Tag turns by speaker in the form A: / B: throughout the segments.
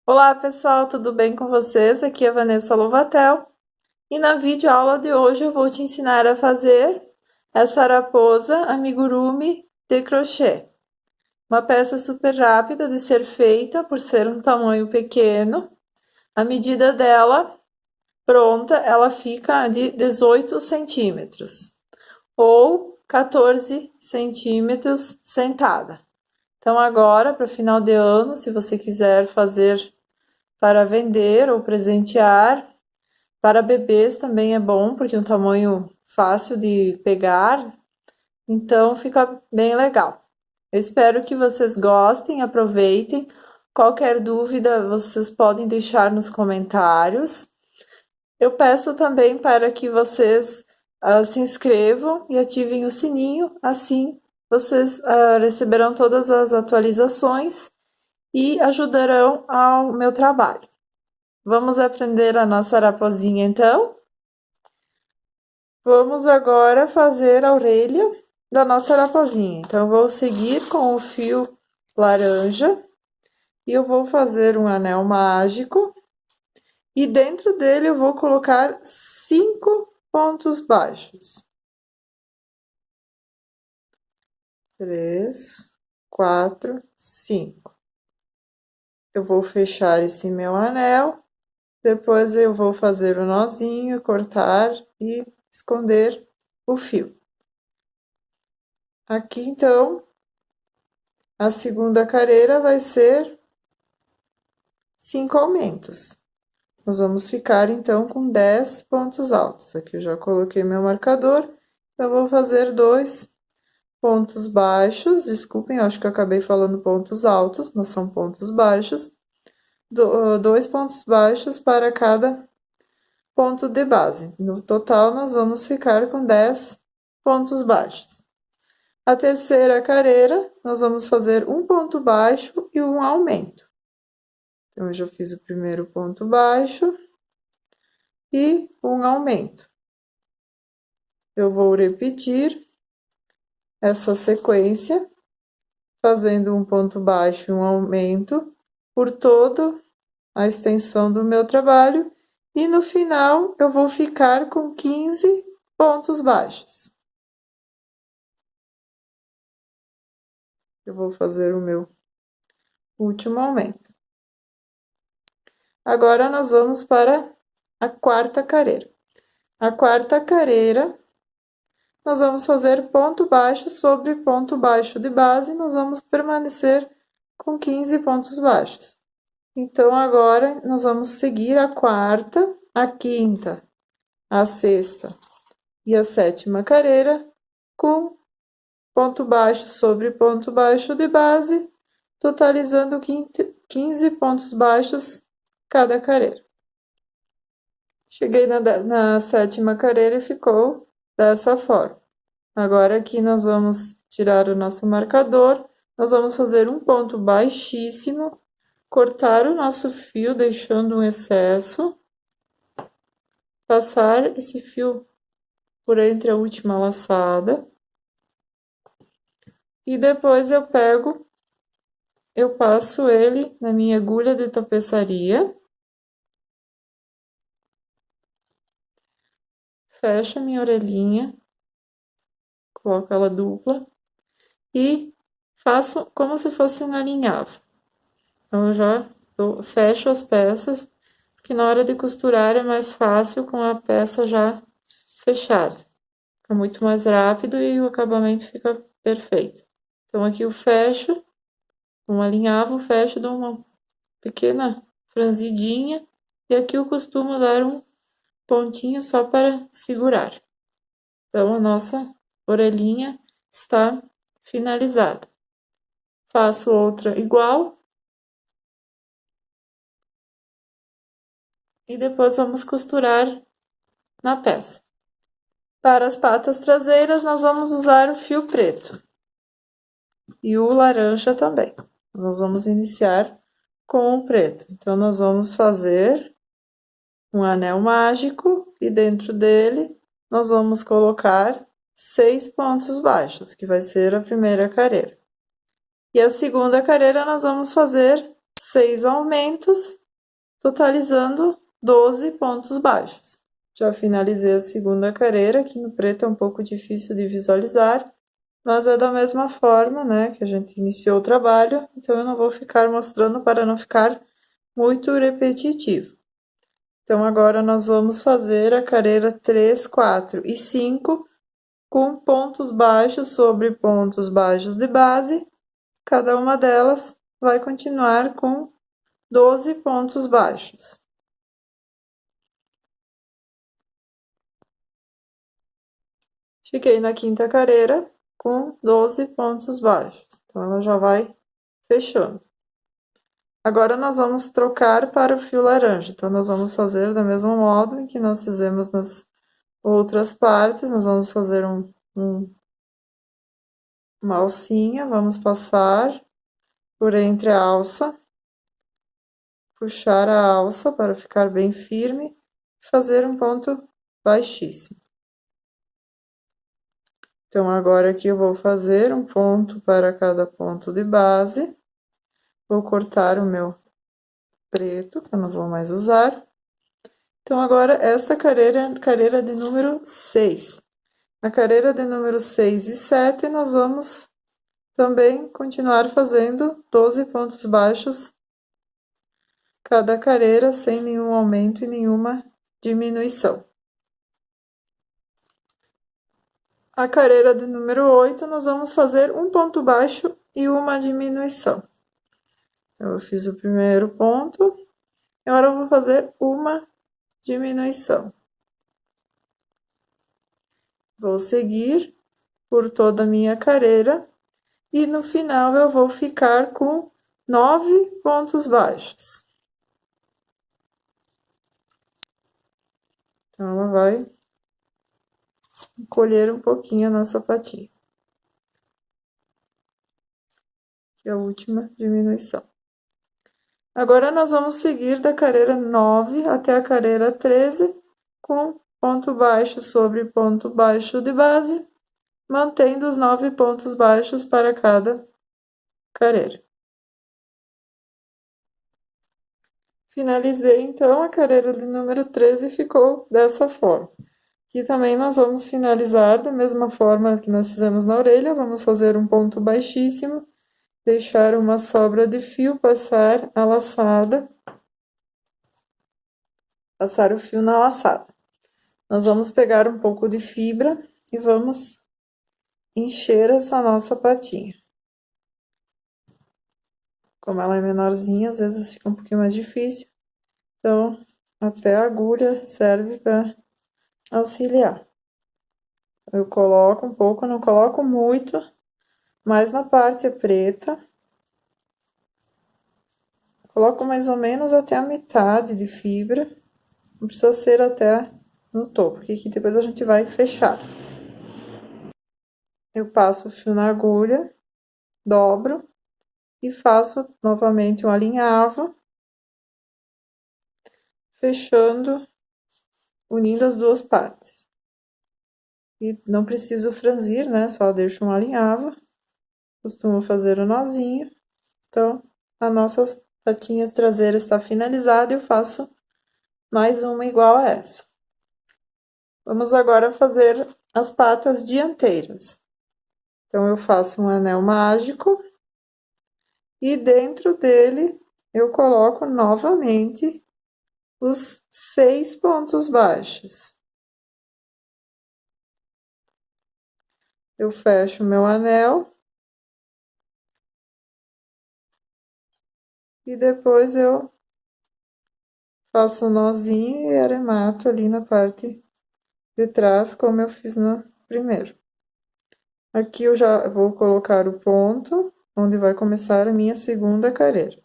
A: Olá pessoal, tudo bem com vocês? Aqui é a Vanessa Lovatel e na videoaula de hoje eu vou te ensinar a fazer essa raposa amigurumi de crochê. Uma peça super rápida de ser feita por ser um tamanho pequeno. A medida dela pronta, ela fica de 18 centímetros ou 14 centímetros sentada. Então agora, para final de ano, se você quiser fazer para vender ou presentear. Para bebês também é bom, porque é um tamanho fácil de pegar, então fica bem legal. Eu espero que vocês gostem, aproveitem. Qualquer dúvida vocês podem deixar nos comentários. Eu peço também para que vocês se inscrevam e ativem o sininho, assim vocês receberão todas as atualizações e ajudarão ao meu trabalho. Vamos aprender a nossa raposinha então? Vamos agora fazer a orelha da nossa raposinha. Então, eu vou seguir com o fio laranja e eu vou fazer um anel mágico. E dentro dele eu vou colocar 5 pontos baixos. 3, 4, 5. Eu vou fechar esse meu anel. Depois eu vou fazer o nozinho, cortar e esconder o fio. Aqui, então, a segunda carreira vai ser 5 aumentos. Nós vamos ficar, então, com 10 pontos altos. Aqui eu já coloquei meu marcador, então, eu vou fazer 2 pontos baixos. Desculpem, eu acho que eu acabei falando pontos altos, não são pontos baixos. 2 pontos baixos para cada ponto de base. No total, nós vamos ficar com 10 pontos baixos. A terceira carreira, nós vamos fazer um ponto baixo e um aumento. Então, eu já fiz o primeiro ponto baixo e um aumento. Eu vou repetir essa sequência, fazendo um ponto baixo e um aumento por toda a extensão do meu trabalho. E no final, eu vou ficar com 15 pontos baixos. Eu vou fazer o meu último aumento. Agora, nós vamos para a quarta carreira. A quarta carreira, nós vamos fazer ponto baixo sobre ponto baixo de base, nós vamos permanecer com 15 pontos baixos. Então, agora, nós vamos seguir a quarta, a quinta, a sexta e a sétima carreira com ponto baixo sobre ponto baixo de base, totalizando 15 pontos baixos cada carreira. Cheguei na sétima carreira e ficou dessa forma. Agora, aqui nós vamos tirar o nosso marcador, nós vamos fazer um ponto baixíssimo, cortar o nosso fio, deixando um excesso, passar esse fio por entre a última laçada, e depois eu passo ele na minha agulha de tapeçaria, fecho a minha orelhinha, coloco ela dupla e faço como se fosse um alinhavo. Então, eu já fecho as peças, porque na hora de costurar é mais fácil com a peça já fechada. Fica muito mais rápido e o acabamento fica perfeito. Então, aqui eu fecho, um alinhavo, fecho, dou uma pequena franzidinha e aqui eu costumo dar um pontinho só para segurar. Então, a nossa orelhinha está finalizada. Faço outra igual. E depois vamos costurar na peça. Para as patas traseiras, nós vamos usar o fio preto. E o laranja também. Nós vamos iniciar com o preto. Então, nós vamos fazer um anel mágico e dentro dele nós vamos colocar 6 pontos baixos, que vai ser a primeira carreira. E a segunda carreira nós vamos fazer 6 aumentos, totalizando 12 pontos baixos. Já finalizei a segunda carreira, aqui no preto é um pouco difícil de visualizar, mas é da mesma forma, né, que a gente iniciou o trabalho, então eu não vou ficar mostrando para não ficar muito repetitivo. Então, agora nós vamos fazer a carreira 3, 4 e 5 com pontos baixos sobre pontos baixos de base. Cada uma delas vai continuar com 12 pontos baixos. Cheguei na quinta carreira com 12 pontos baixos. Então, ela já vai fechando. Agora, nós vamos trocar para o fio laranja. Então, nós vamos fazer do mesmo modo em que nós fizemos nas outras partes. Nós vamos fazer uma alcinha, vamos passar por entre a alça, puxar a alça para ficar bem firme e fazer um ponto baixíssimo. Então, agora aqui eu vou fazer um ponto para cada ponto de base. Vou cortar o meu preto, que eu não vou mais usar. Então, agora, esta carreira é a carreira de número 6. Na carreira de número 6 e 7, nós vamos também continuar fazendo 12 pontos baixos cada carreira, sem nenhum aumento e nenhuma diminuição. A carreira de número 8, nós vamos fazer um ponto baixo e uma diminuição. Eu fiz o primeiro ponto, e agora eu vou fazer uma diminuição. Vou seguir por toda a minha carreira, e no final eu vou ficar com 9 pontos baixos. Então, ela vai encolher um pouquinho a nossa patinha. Que é a última diminuição. Agora, nós vamos seguir da carreira 9 até a carreira 13, com ponto baixo sobre ponto baixo de base, mantendo os 9 pontos baixos para cada carreira. Finalizei, então, a carreira de número 13 e ficou dessa forma. Aqui também nós vamos finalizar da mesma forma que nós fizemos na orelha, vamos fazer um ponto baixíssimo, deixar uma sobra de fio, passar a laçada, passar o fio na laçada. Nós vamos pegar um pouco de fibra e vamos encher essa nossa patinha. Como ela é menorzinha, às vezes fica um pouquinho mais difícil, então até a agulha serve para auxiliar. Eu coloco um pouco, não coloco muito, mas na parte preta, coloco mais ou menos até a metade de fibra, não precisa ser até no topo, porque aqui depois a gente vai fechar. Eu passo o fio na agulha, dobro e faço novamente um alinhavo, fechando, unindo as duas partes. E não preciso franzir, né? Só deixo um alinhavo. Costumo fazer o nozinho. Então, a nossa patinha traseira está finalizada e eu faço mais uma igual a essa. Vamos agora fazer as patas dianteiras. Então, eu faço um anel mágico e dentro dele eu coloco novamente os 6 pontos baixos. Eu fecho meu anel e depois eu faço um nozinho e arremato ali na parte de trás, como eu fiz no primeiro. Aqui eu já vou colocar o ponto, onde vai começar a minha segunda carreira.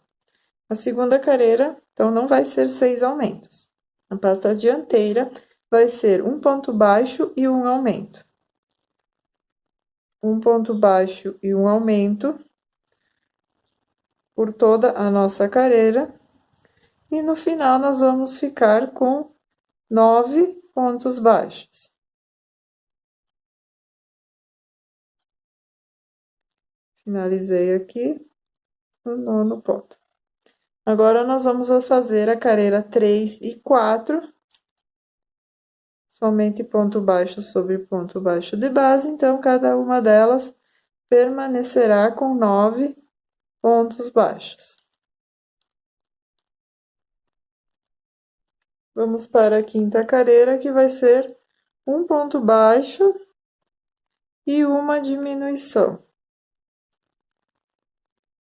A: A segunda carreira, então, não vai ser 6 aumentos. A pasta dianteira vai ser um ponto baixo e um aumento. Um ponto baixo e um aumento por toda a nossa carreira. E no final, nós vamos ficar com 9 pontos baixos. Finalizei aqui o nono ponto. Agora, nós vamos fazer a carreira 3 e 4, somente ponto baixo sobre ponto baixo de base, então cada uma delas permanecerá com 9 pontos baixos. Vamos para a quinta carreira, que vai ser um ponto baixo e uma diminuição.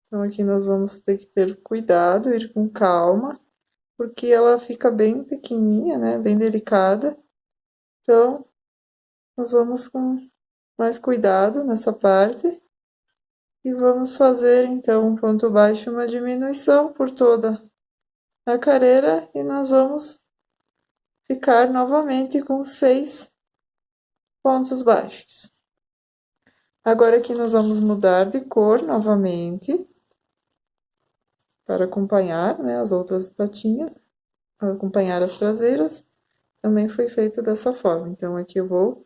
A: Então, aqui nós vamos ter que ter cuidado, ir com calma, porque ela fica bem pequenininha, né? Bem delicada. Então, nós vamos com mais cuidado nessa parte. E vamos fazer, então, um ponto baixo e uma diminuição por toda a carreira. E nós vamos ficar novamente com 6 pontos baixos. Agora aqui nós vamos mudar de cor novamente, para acompanhar, né, as outras patinhas, para acompanhar as traseiras. Também foi feito dessa forma. Então, aqui eu vou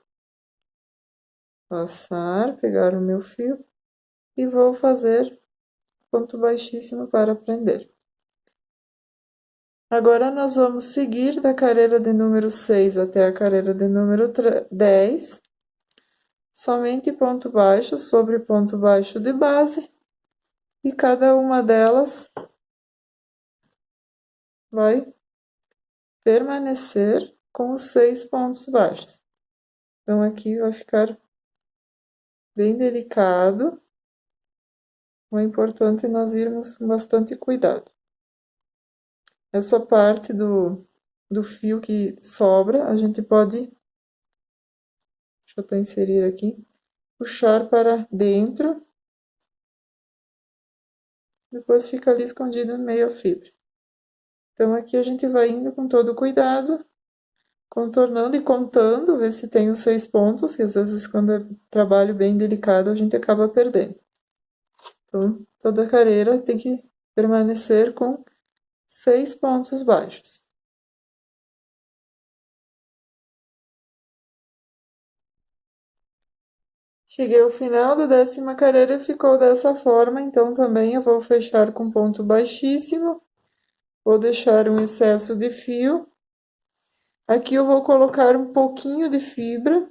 A: passar, pegar o meu fio e vou fazer ponto baixíssimo para prender. Agora, nós vamos seguir da carreira de número 6 até a carreira de número 10, somente ponto baixo sobre ponto baixo de base, e cada uma delas vai permanecer com os 6 pontos baixos. Então, aqui vai ficar bem delicado. É importante nós irmos com bastante cuidado. Essa parte do fio que sobra, a gente pode, deixa eu até inserir aqui, puxar para dentro, depois fica ali escondido no meio a fibra. Então, aqui a gente vai indo com todo cuidado, contornando e contando, ver se tem os 6 pontos, que às vezes quando é trabalho bem delicado a gente acaba perdendo. Então, toda carreira tem que permanecer com 6 pontos baixos. Cheguei ao final da 10ª carreira e ficou dessa forma, então também eu vou fechar com ponto baixíssimo, vou deixar um excesso de fio. Aqui eu vou colocar um pouquinho de fibra,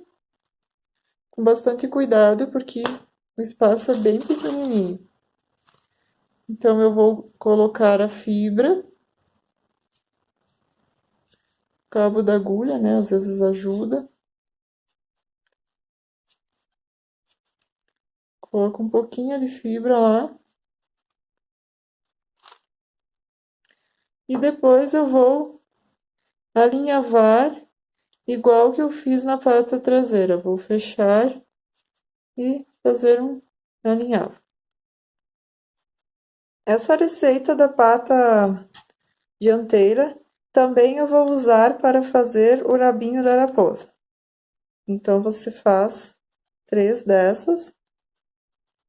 A: com bastante cuidado, porque o espaço é bem pequenininho. Então, eu vou colocar a fibra, cabo da agulha, né, às vezes ajuda. Coloco um pouquinho de fibra lá. E depois eu vou alinhavar igual que eu fiz na pata traseira. Vou fechar e fazer um alinhavo. Essa receita da pata dianteira também eu vou usar para fazer o rabinho da raposa. Então, você faz 3 dessas.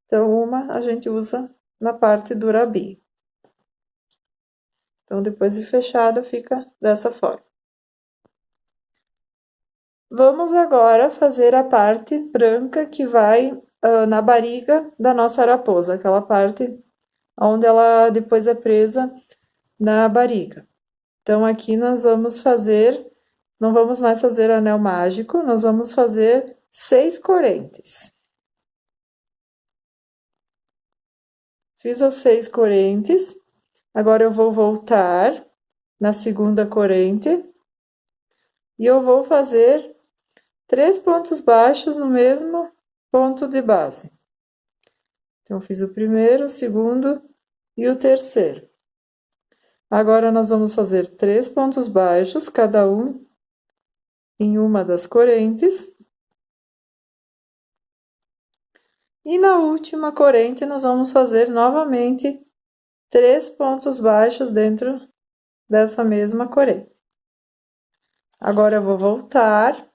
A: Então, uma a gente usa na parte do rabinho. Então, depois de fechada, fica dessa forma. Vamos agora fazer a parte branca que vai na barriga da nossa raposa, aquela parte onde ela depois é presa na barriga. Então, aqui nós vamos fazer, não vamos mais fazer anel mágico, nós vamos fazer 6 correntes. Fiz as 6 correntes, agora eu vou voltar na segunda corrente e eu vou fazer 3 pontos baixos no mesmo ponto de base. Então, fiz o primeiro, o segundo e o terceiro. Agora, nós vamos fazer 3 pontos baixos, cada um em uma das correntes. E na última corrente, nós vamos fazer novamente 3 pontos baixos dentro dessa mesma corrente. Agora, eu vou voltar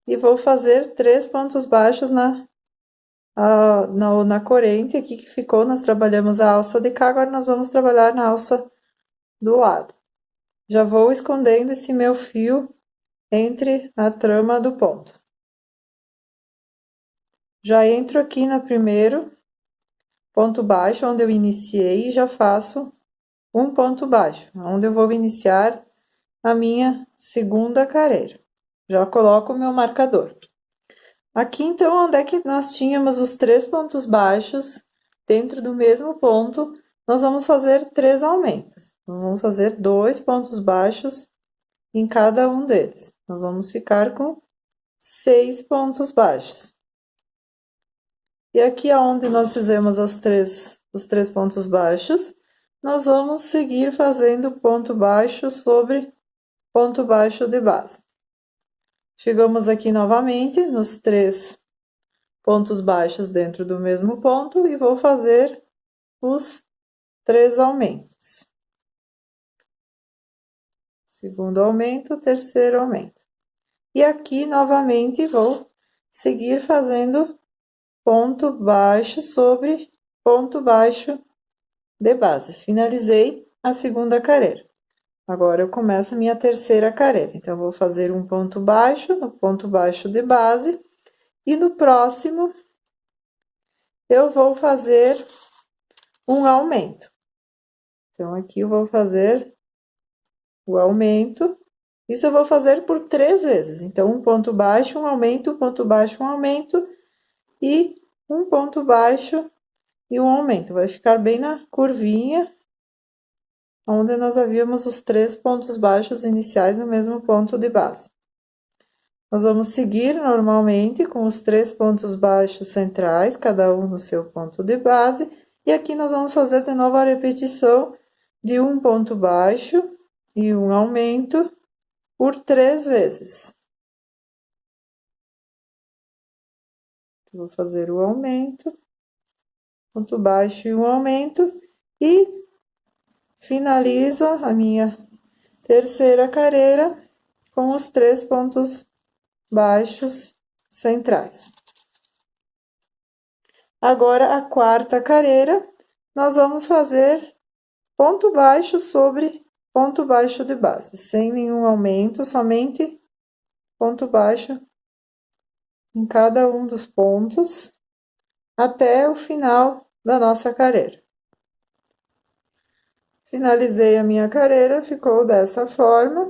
A: e vou fazer 3 pontos baixos na corrente aqui que ficou. Nós trabalhamos a alça de cá, agora nós vamos trabalhar na alça do lado. Já vou escondendo esse meu fio entre a trama do ponto. Já entro aqui no primeiro ponto baixo, onde eu iniciei, e já faço um ponto baixo, onde eu vou iniciar a minha segunda carreira. Já coloco o meu marcador. Aqui, então, onde é que nós tínhamos os 3 pontos baixos, dentro do mesmo ponto, nós vamos fazer 3 aumentos. Nós vamos fazer 2 pontos baixos em cada um deles. Nós vamos ficar com 6 pontos baixos. E aqui, onde nós fizemos os 3 pontos baixos, nós vamos seguir fazendo ponto baixo sobre ponto baixo de base. Chegamos aqui novamente nos 3 pontos baixos dentro do mesmo ponto e vou fazer os 3 aumentos. Segundo aumento, terceiro aumento. E aqui, novamente, vou seguir fazendo ponto baixo sobre ponto baixo de base. Finalizei a segunda carreira. Agora, eu começo a minha terceira carreira. Então, vou fazer um ponto baixo no ponto baixo de base. E no próximo, eu vou fazer um aumento. Então, aqui eu vou fazer o aumento. Isso eu vou fazer por 3 vezes. Então, um ponto baixo, um aumento, um ponto baixo, um aumento. E um ponto baixo e um aumento. Vai ficar bem na curvinha, onde nós havíamos os 3 pontos baixos iniciais no mesmo ponto de base. Nós vamos seguir normalmente com os 3 pontos baixos centrais, cada um no seu ponto de base. E aqui nós vamos fazer de novo a repetição de um ponto baixo e um aumento por 3 vezes. Vou fazer o aumento, ponto baixo e um aumento, e finalizo a minha terceira carreira com os 3 pontos baixos centrais. Agora, a quarta carreira, nós vamos fazer ponto baixo sobre ponto baixo de base, sem nenhum aumento, somente ponto baixo em cada um dos pontos, até o final da nossa carreira. Finalizei a minha carreira, ficou dessa forma.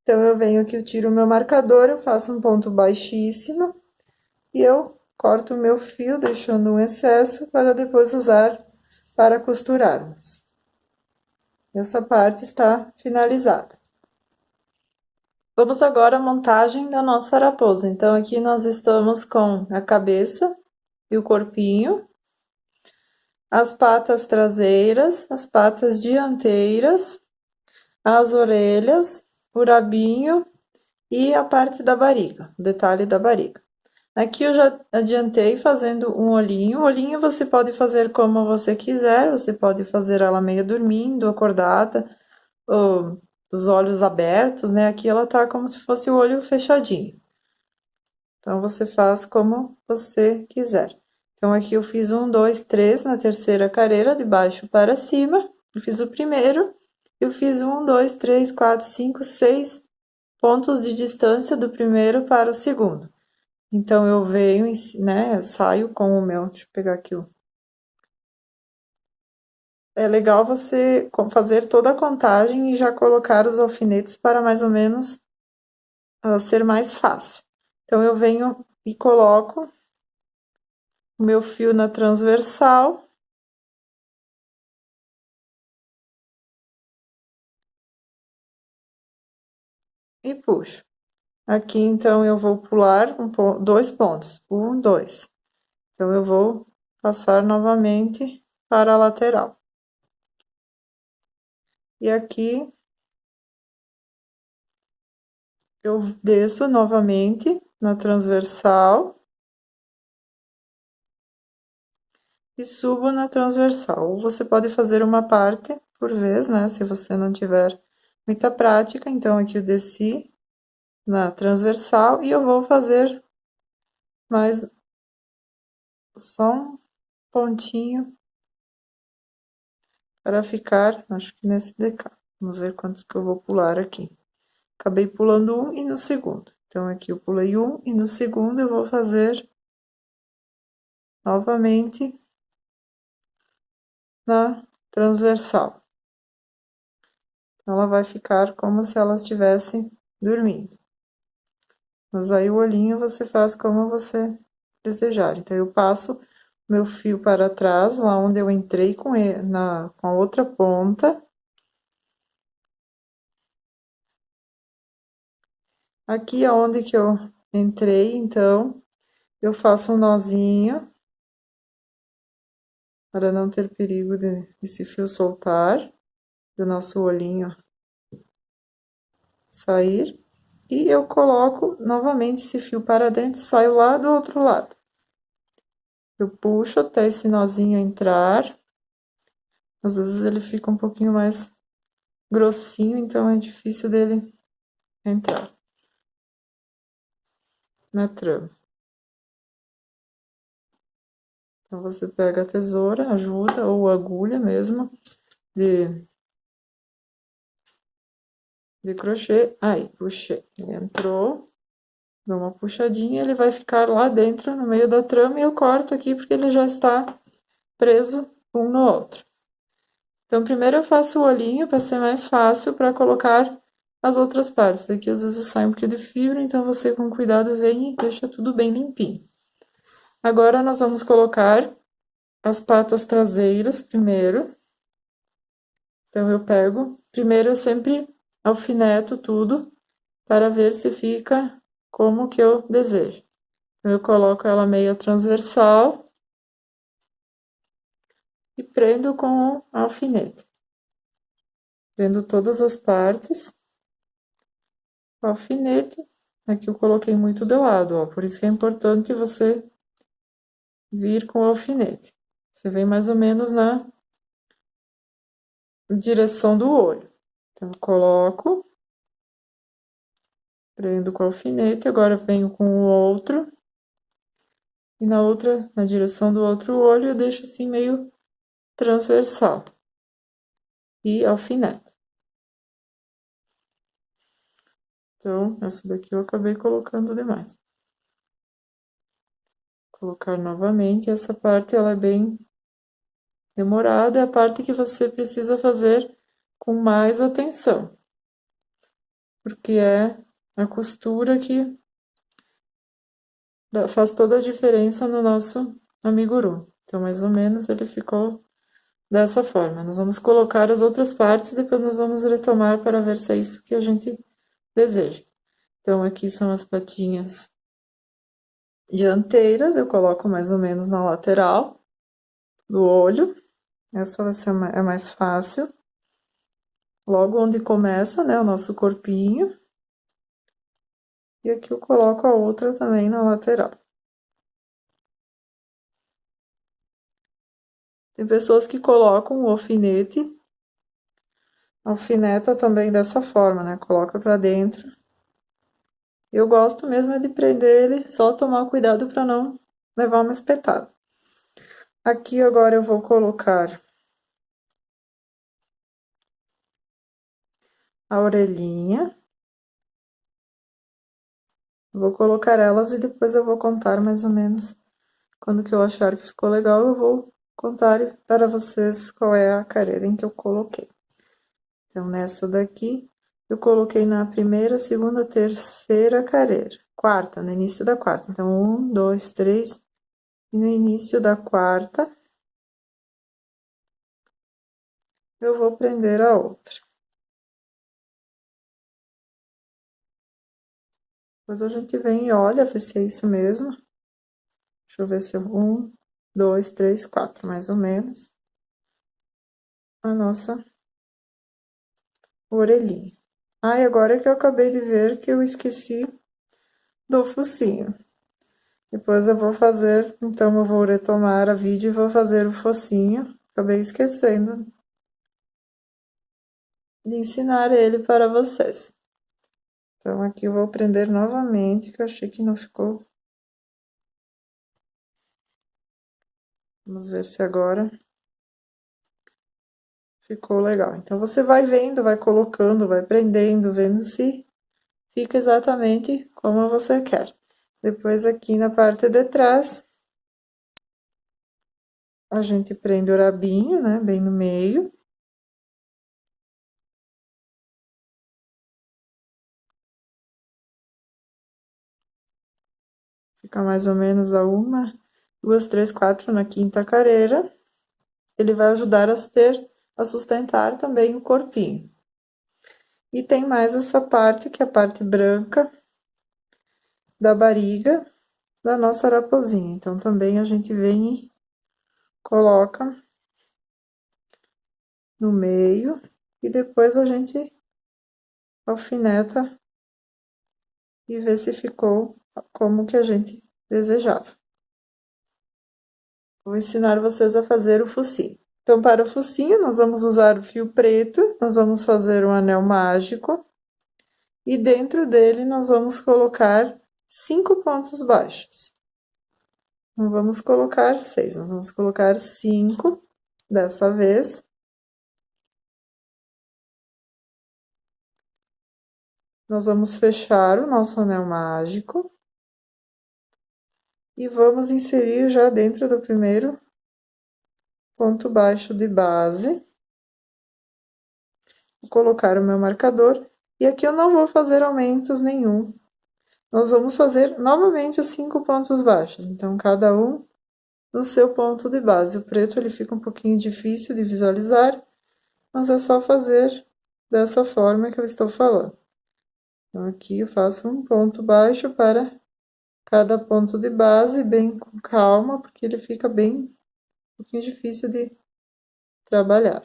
A: Então, eu venho aqui, eu tiro o meu marcador, eu faço um ponto baixíssimo e eu corto o meu fio, deixando um excesso para depois usar para costurarmos. Essa parte está finalizada. Vamos agora à montagem da nossa raposa. Então, aqui nós estamos com a cabeça e o corpinho, as patas traseiras, as patas dianteiras, as orelhas, o rabinho e a parte da barriga, o detalhe da barriga. Aqui eu já adiantei fazendo um olhinho. O olhinho você pode fazer como você quiser, você pode fazer ela meio dormindo, acordada, ou os olhos abertos, né? Aqui ela tá como se fosse o olho fechadinho. Então, você faz como você quiser. Então, aqui eu fiz 1, 2, 3 na terceira carreira, de baixo para cima. Eu fiz o primeiro, eu fiz 1, 2, 3, 4, 5, 6 pontos de distância do primeiro para o segundo. Então, eu venho, né, saio com o meu, deixa eu pegar aqui o... É legal você fazer toda a contagem e já colocar os alfinetes para mais ou menos ser mais fácil. Então, eu venho e coloco o meu fio na transversal. E puxo. Aqui, então, eu vou pular 2 pontos. 1, 2. Então, eu vou passar novamente para a lateral. E aqui, eu desço novamente na transversal. E subo na transversal. Ou você pode fazer uma parte por vez, né? Se você não tiver muita prática. Então, aqui eu desci na transversal e eu vou fazer mais só um pontinho para ficar, acho que nesse DK. Vamos ver quantos que eu vou pular aqui. Acabei pulando um e no segundo. Então, aqui eu pulei um e no segundo eu vou fazer novamente na transversal. ela vai ficar como se ela estivesse dormindo. Mas aí o olhinho você faz como você desejar. Então, eu passo meu fio para trás, lá onde eu entrei com ele, com a outra ponta. Aqui é onde que eu entrei, então, eu faço um nozinho, para não ter perigo de esse fio soltar, do nosso olhinho sair. E eu coloco novamente esse fio para dentro e saio lá do outro lado. Eu puxo até esse nozinho entrar. Às vezes ele fica um pouquinho mais grossinho, então é difícil dele entrar na trama. Então, você pega a tesoura, ajuda, ou agulha mesmo, de crochê. Aí, puxei. Ele entrou, dou uma puxadinha, ele vai ficar lá dentro, no meio da trama, e eu corto aqui, porque ele já está preso um no outro. Então, primeiro eu faço o olhinho, para ser mais fácil, para colocar as outras partes. Aqui, às vezes, sai um pouquinho de fibra, então você, com cuidado, vem e deixa tudo bem limpinho. Agora, nós vamos colocar as patas traseiras primeiro. Então, eu pego, primeiro eu sempre alfineto tudo, para ver se fica como que eu desejo. Então, eu coloco ela meio transversal e prendo com o alfinete. Prendo todas as partes com o alfinete. Aqui eu coloquei muito de lado, ó, por isso que é importante você vir com o alfinete. Você vem mais ou menos na direção do olho. Então, eu coloco, prendo com o alfinete, agora venho com o outro. E na outra, na direção do outro olho, eu deixo assim meio transversal. E alfineto. Então, essa daqui eu acabei colocando demais. Colocar novamente, essa parte ela é bem demorada, é a parte que você precisa fazer com mais atenção. Porque é a costura que faz toda a diferença no nosso amiguru. Então, mais ou menos, ele ficou dessa forma. Nós vamos colocar as outras partes, depois nós vamos retomar para ver se é isso que a gente deseja. Então, aqui são as patinhas dianteiras, eu coloco mais ou menos na lateral do olho. Essa vai ser é mais fácil. Logo onde começa, né, o nosso corpinho. E aqui eu coloco a outra também na lateral. Tem pessoas que colocam o alfinete, alfineta também dessa forma, né? Coloca pra dentro. Eu gosto mesmo é de prender ele, só tomar cuidado para não levar uma espetada. Aqui agora eu vou colocar a orelhinha. Vou colocar elas e depois eu vou contar mais ou menos quando que eu achar que ficou legal, eu vou contar para vocês qual é a careira em que eu coloquei. Então, nessa daqui, eu coloquei na primeira, segunda, terceira careira. Quarta, no início da quarta. Então, 1, 2, 3. E no início da quarta, eu vou prender a outra. Depois a gente vem e olha, vê se é isso mesmo. Deixa eu ver se é 1, 2, 3, 4, mais ou menos. A nossa orelhinha. Ah, e agora que eu acabei de ver que eu esqueci do focinho. Depois eu vou fazer, então eu vou retomar a vídeo e vou fazer o focinho. Acabei esquecendo de ensinar ele para vocês. Então, aqui eu vou prender novamente, que eu achei que não ficou. Vamos ver se agora ficou legal. Então, você vai vendo, vai colocando, vai prendendo, vendo se fica exatamente como você quer. Depois, aqui na parte de trás, a gente prende o rabinho, né, bem no meio. fica mais ou menos a 1, 2, 3, 4 na quinta carreira. Ele vai ajudar a sustentar também o corpinho. E tem mais essa parte, que é a parte branca da barriga da nossa raposinha. Então, também a gente vem e coloca no meio e depois a gente alfineta e vê se ficou como que a gente desejava. Vou ensinar vocês a fazer o focinho. Então, para o focinho, nós vamos usar o fio preto, nós vamos fazer um anel mágico e dentro dele nós vamos colocar 5 pontos baixos. Não vamos colocar 6, nós vamos colocar 5 dessa vez. Nós vamos fechar o nosso anel mágico e vamos inserir já dentro do primeiro ponto baixo de base. Vou colocar o meu marcador e aqui eu não vou fazer aumentos nenhum. Nós vamos fazer novamente os 5 pontos baixos, então cada um no seu ponto de base. O preto ele fica um pouquinho difícil de visualizar, mas é só fazer dessa forma que eu estou falando. Então, aqui eu faço um ponto baixo para cada ponto de base, bem com calma, porque ele fica bem um pouquinho difícil de trabalhar.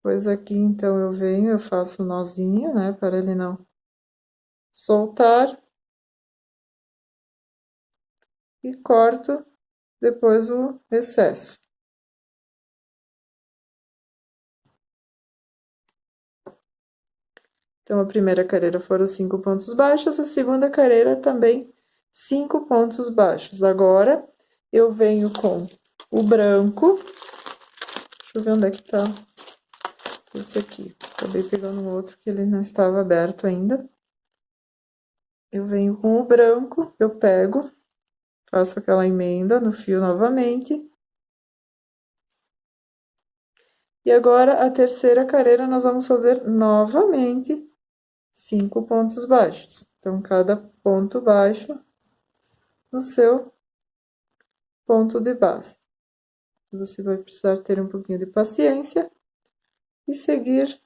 A: Pois aqui, então, eu venho, eu faço um nozinho, né, para ele não soltar. E corto depois o excesso. Então, a primeira carreira foram 5 pontos baixos, a segunda carreira também 5 pontos baixos. Agora, eu venho com o branco. Deixa eu ver onde é que tá esse aqui. Acabei pegando um outro que ele não estava aberto ainda. Eu venho com o branco, eu pego, faço aquela emenda no fio novamente. E agora, a terceira carreira, nós vamos fazer novamente 5 pontos baixos. Então, cada ponto baixo no seu ponto de base. Você vai precisar ter um pouquinho de paciência e seguir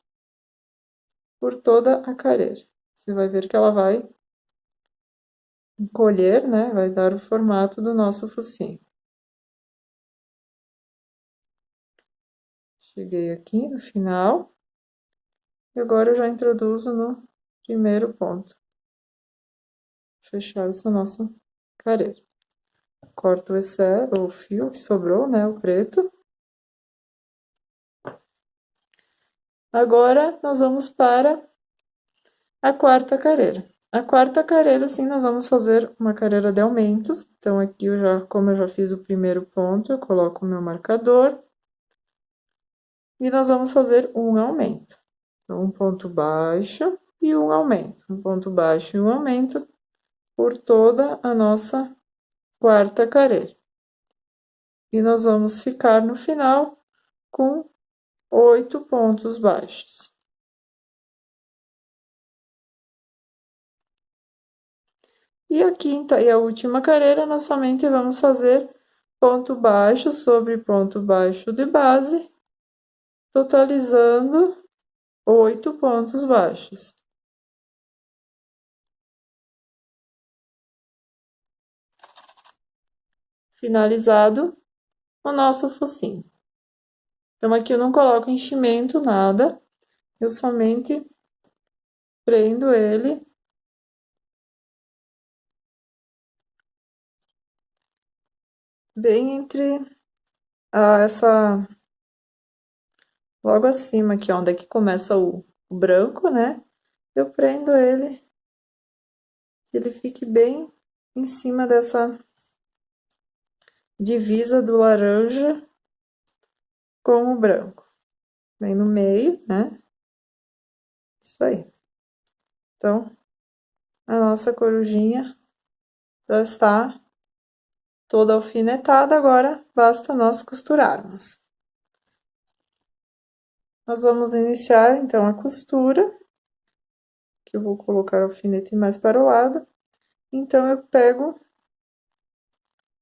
A: por toda a carreira. Você vai ver que ela vai encolher, né? Vai dar o formato do nosso focinho. Cheguei aqui no final. E agora eu já introduzo no primeiro ponto. Fechar essa nossa carreira. Corto o fio que sobrou, né? O preto. Agora, nós vamos para a quarta carreira. A quarta carreira, sim, nós vamos fazer uma carreira de aumentos. Então, aqui, como eu já fiz o primeiro ponto, eu coloco o meu marcador. E nós vamos fazer um aumento. Então, um ponto baixo e um aumento. Um ponto baixo e um aumento por toda a nossa quarta carreira. E nós vamos ficar no final com 8 pontos baixos. E a quinta e a última carreira, nós somente vamos fazer ponto baixo sobre ponto baixo de base, totalizando 8 pontos baixos. Finalizado o nosso focinho. Então, aqui eu não coloco enchimento, nada, eu somente prendo ele bem entre logo acima aqui, onde é que começa o branco, né? Eu prendo ele, que ele fique bem em cima dessa divisa do laranja com o branco. Bem no meio, né? Isso aí. Então, a nossa corujinha já está toda alfinetada, agora basta nós costurarmos. Nós vamos iniciar, então, a costura, que eu vou colocar o alfinete mais para o lado, Então, eu pego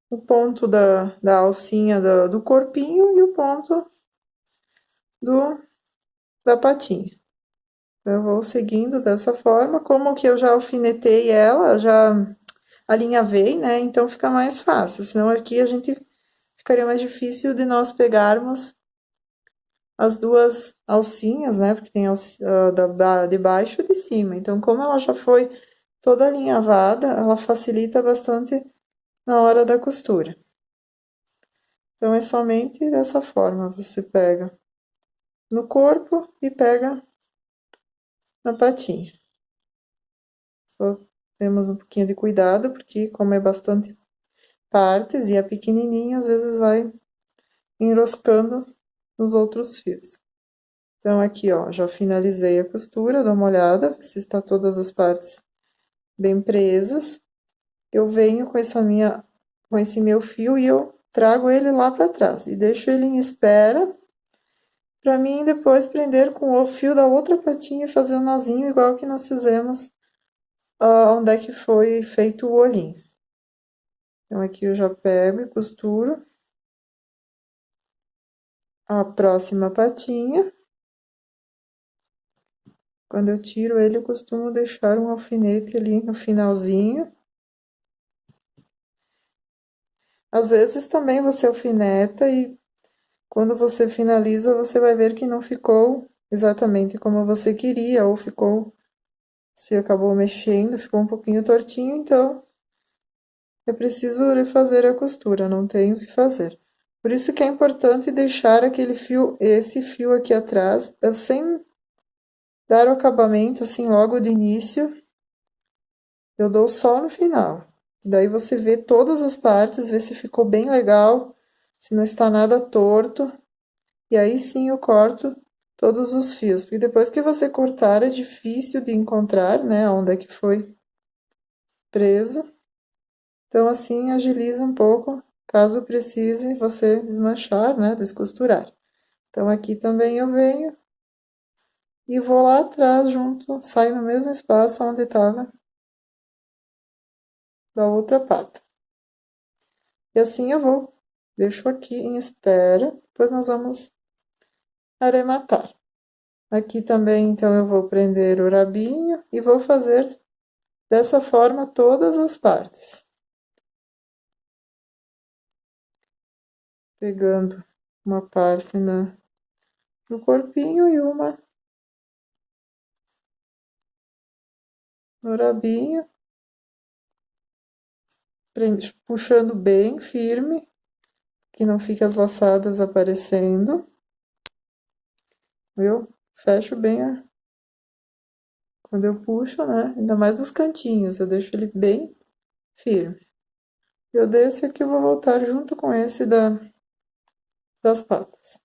A: o ponto da alcinha do corpinho e o ponto do, da patinha. Então, eu vou seguindo dessa forma, como que eu já alfinetei ela, já alinhavei, né? Então fica mais fácil, senão aqui a gente ficaria mais difícil de nós pegarmos as duas alcinhas, né? Porque tem de baixo e de cima. Então, como ela já foi toda alinhavada, ela facilita bastante na hora da costura. Então, é somente dessa forma, você pega no corpo e pega na patinha. Só temos um pouquinho de cuidado, porque como é bastante partes e é pequenininho, às vezes vai enroscando nos outros fios. Então, aqui, ó, já finalizei a costura, dá uma olhada se está todas as partes bem presas. Eu venho com com esse meu fio e eu trago ele lá para trás e deixo ele em espera para mim depois prender com o fio da outra patinha e fazer um nozinho igual que nós fizemos onde é que foi feito o olhinho. Então, aqui eu já pego e costuro a próxima patinha. Quando eu tiro ele, eu costumo deixar um alfinete ali no finalzinho. Às vezes também você alfineta e quando você finaliza, você vai ver que não ficou exatamente como você queria, ou ficou, se acabou mexendo, ficou um pouquinho tortinho, então é preciso refazer a costura, não tem o que fazer. Por isso que é importante deixar aquele fio, esse fio aqui atrás, sem dar o acabamento assim logo de início, eu dou só no final. Daí você vê todas as partes, vê se ficou bem legal, se não está nada torto. E aí sim eu corto todos os fios, porque depois que você cortar é difícil de encontrar, né, onde é que foi preso. Então assim agiliza um pouco, caso precise você desmanchar, né, descosturar. Então aqui também eu venho e vou lá atrás junto, saio no mesmo espaço onde estava da outra pata. E assim eu vou, deixo aqui em espera, depois nós vamos arrematar. Aqui também, então, eu vou prender o rabinho e vou fazer dessa forma todas as partes. Pegando uma parte no corpinho e uma no rabinho, puxando bem firme, que não fique as laçadas aparecendo. Eu fecho bem quando eu puxo, né? Ainda mais nos cantinhos, eu deixo ele bem firme. Eu desço aqui, eu vou voltar junto com esse das patas.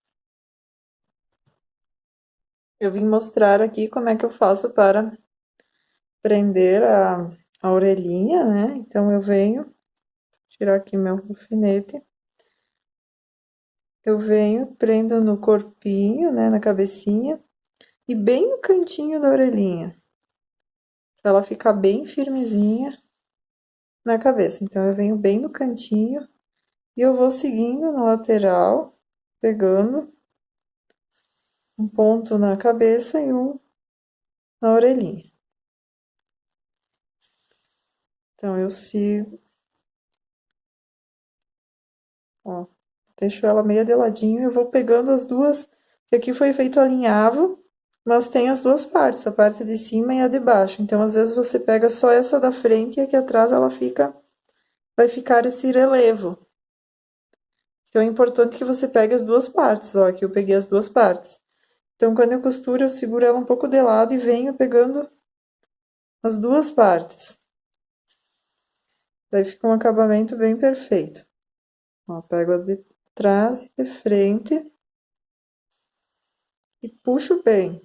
A: Eu vim mostrar aqui como é que eu faço para prender a orelhinha, né? Então, eu venho tirar aqui meu alfinete. Eu venho, prendo no corpinho, né? Na cabecinha. E bem no cantinho da orelhinha. Pra ela ficar bem firmezinha na cabeça. Então, eu venho bem no cantinho. E eu vou seguindo na lateral, pegando um ponto na cabeça e um na orelhinha. Então, eu sigo, ó, deixo ela meio de ladinho e eu vou pegando as duas, que aqui foi feito alinhavo, mas tem as duas partes, a parte de cima e a de baixo. Então, às vezes você pega só essa da frente e aqui atrás ela vai ficar esse relevo. Então, é importante que você pegue as duas partes, ó, aqui eu peguei as duas partes. Então, quando eu costuro, eu seguro ela um pouco de lado e venho pegando as duas partes. Daí fica um acabamento bem perfeito. Ó, pego a de trás e de frente e puxo bem.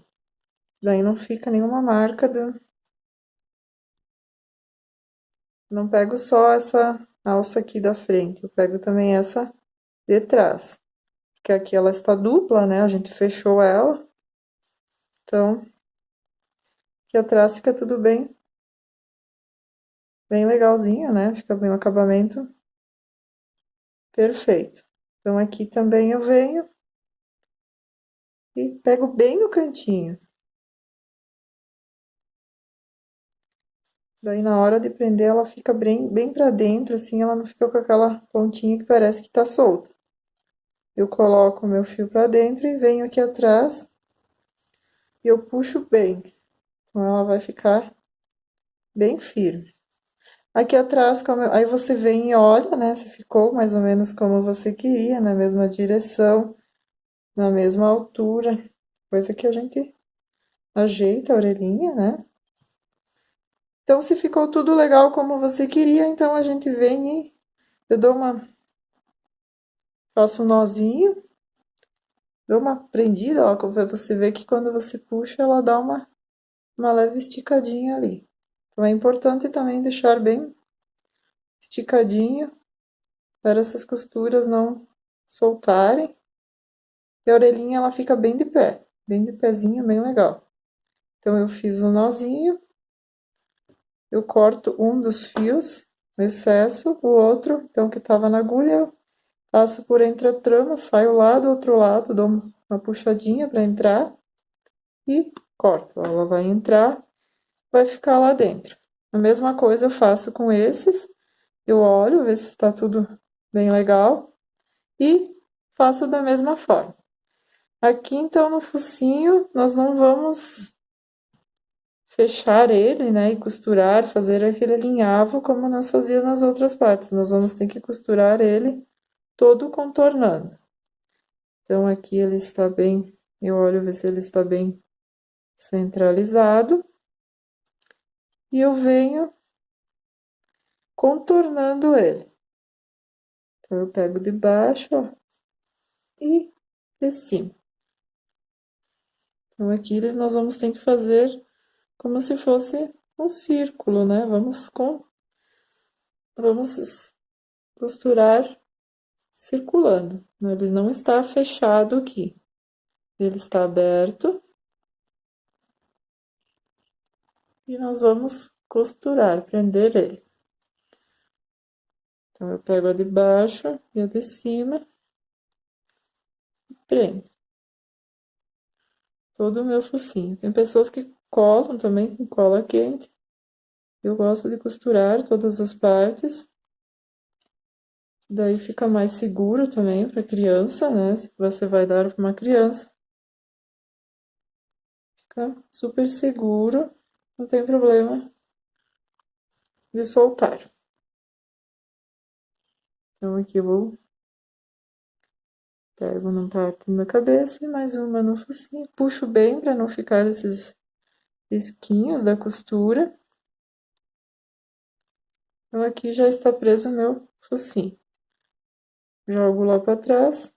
A: Daí não fica nenhuma marca Não pego só essa alça aqui da frente, eu pego também essa de trás. Porque aqui ela está dupla, né? A gente fechou ela. Então, aqui atrás fica tudo bem bem legalzinho, né? Fica bem um acabamento perfeito. Então, aqui também eu venho e pego bem no cantinho. Daí, na hora de prender, ela fica bem pra dentro, assim, ela não fica com aquela pontinha que parece que tá solta. Eu coloco o meu fio pra dentro e venho aqui atrás e eu puxo bem. Então, ela vai ficar bem firme. Aqui atrás, aí você vem e olha, né, se ficou mais ou menos como você queria, na mesma direção, na mesma altura. Coisa que a gente ajeita a orelhinha, né? Então, se ficou tudo legal como você queria, então a gente vem e eu faço um nozinho, dou uma prendida, ó, como você vê que quando você puxa, ela dá uma leve esticadinha ali. Então, é importante também deixar bem esticadinho para essas costuras não soltarem. E a orelhinha, ela fica bem de pezinho, bem legal. Então, eu fiz um nozinho, eu corto um dos fios, o excesso, o outro, então, que tava na agulha, eu passo por entre a trama, saio lá do outro lado, dou uma puxadinha para entrar e corto. Ela vai entrar, vai ficar lá dentro. A mesma coisa eu faço com esses, eu olho, ver se está tudo bem legal e faço da mesma forma. Aqui, então, no focinho, nós não vamos fechar ele, né, e costurar, fazer aquele alinhavo como nós fazíamos nas outras partes. Nós vamos ter que costurar ele todo contornando. Então, aqui ele está bem, eu olho ver se ele está bem centralizado. E eu venho contornando ele. Então, eu pego de baixo, ó, e de cima. Então, aqui nós vamos ter que fazer como se fosse um círculo, né? Vamos costurar circulando. Ele não está fechado aqui. Ele está aberto. E nós vamos costurar, prender ele. Então, eu pego a de baixo e a de cima e prendo todo o meu focinho. Tem pessoas que colam também com cola quente. Eu gosto de costurar todas as partes. Daí fica mais seguro também para criança, né? Se você vai dar para uma criança, fica super seguro, não tem problema de soltar. Então, aqui eu vou pego numa parte da cabeça e mais uma no focinho. Puxo bem para não ficar esses risquinhos da costura. Então, aqui já está preso o meu focinho. Jogo lá para trás.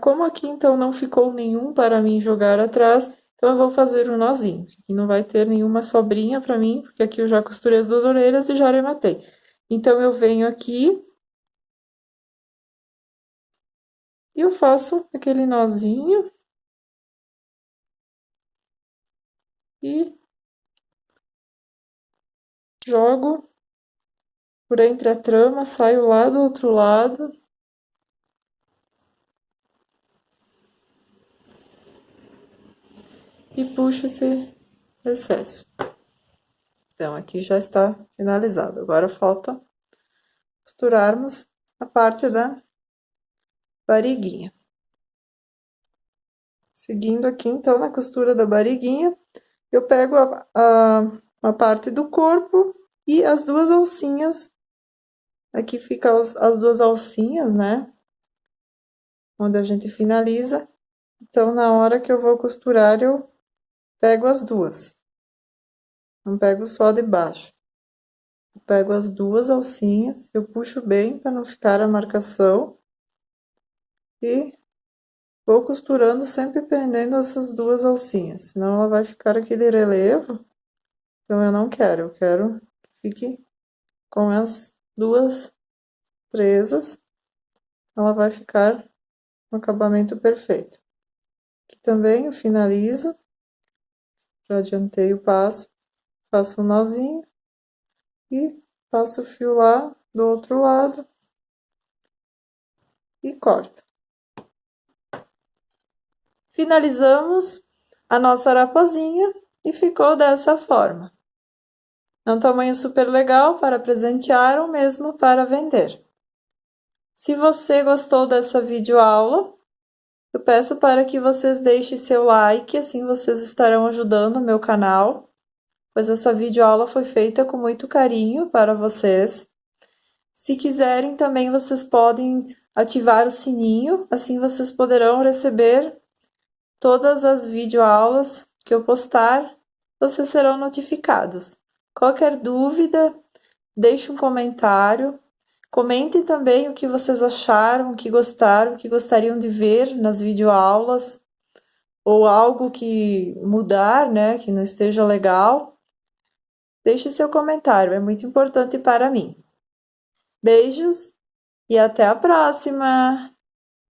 A: Como aqui, então, não ficou nenhum para mim jogar atrás, então eu vou fazer um nozinho. Aqui não vai ter nenhuma sobrinha para mim, porque aqui eu já costurei as duas orelhas e já arrematei. Então, eu venho aqui e eu faço aquele nozinho. E jogo por entre a trama, saio lá do outro lado. E puxo esse excesso. Então, aqui já está finalizado. Agora falta costurarmos a parte da barriguinha. Seguindo aqui, então, na costura da barriguinha, eu pego a parte do corpo e as duas alcinhas. Aqui fica as duas alcinhas, né? Onde a gente finaliza. Então, na hora que eu vou costurar, eu pego as duas. Não pego só de baixo. Eu pego as duas alcinhas, eu puxo bem para não ficar a marcação. E vou costurando, sempre prendendo essas duas alcinhas, senão ela vai ficar aquele relevo. Então, eu não quero, eu quero que fique com as duas presas. Ela vai ficar um acabamento perfeito. Aqui também eu finalizo. Já adiantei o passo, faço um nozinho e passo o fio lá do outro lado e corto. Finalizamos a nossa araposinha e ficou dessa forma. É um tamanho super legal para presentear ou mesmo para vender. Se você gostou dessa videoaula, eu peço para que vocês deixem seu like, assim vocês estarão ajudando o meu canal, pois essa videoaula foi feita com muito carinho para vocês. Se quiserem também vocês podem ativar o sininho, assim vocês poderão receber todas as videoaulas que eu postar, vocês serão notificados. Qualquer dúvida, deixe um comentário. Comentem também o que vocês acharam, o que gostaram, o que gostariam de ver nas videoaulas, ou algo que mudar, né, que não esteja legal. Deixe seu comentário, é muito importante para mim. Beijos e até a próxima!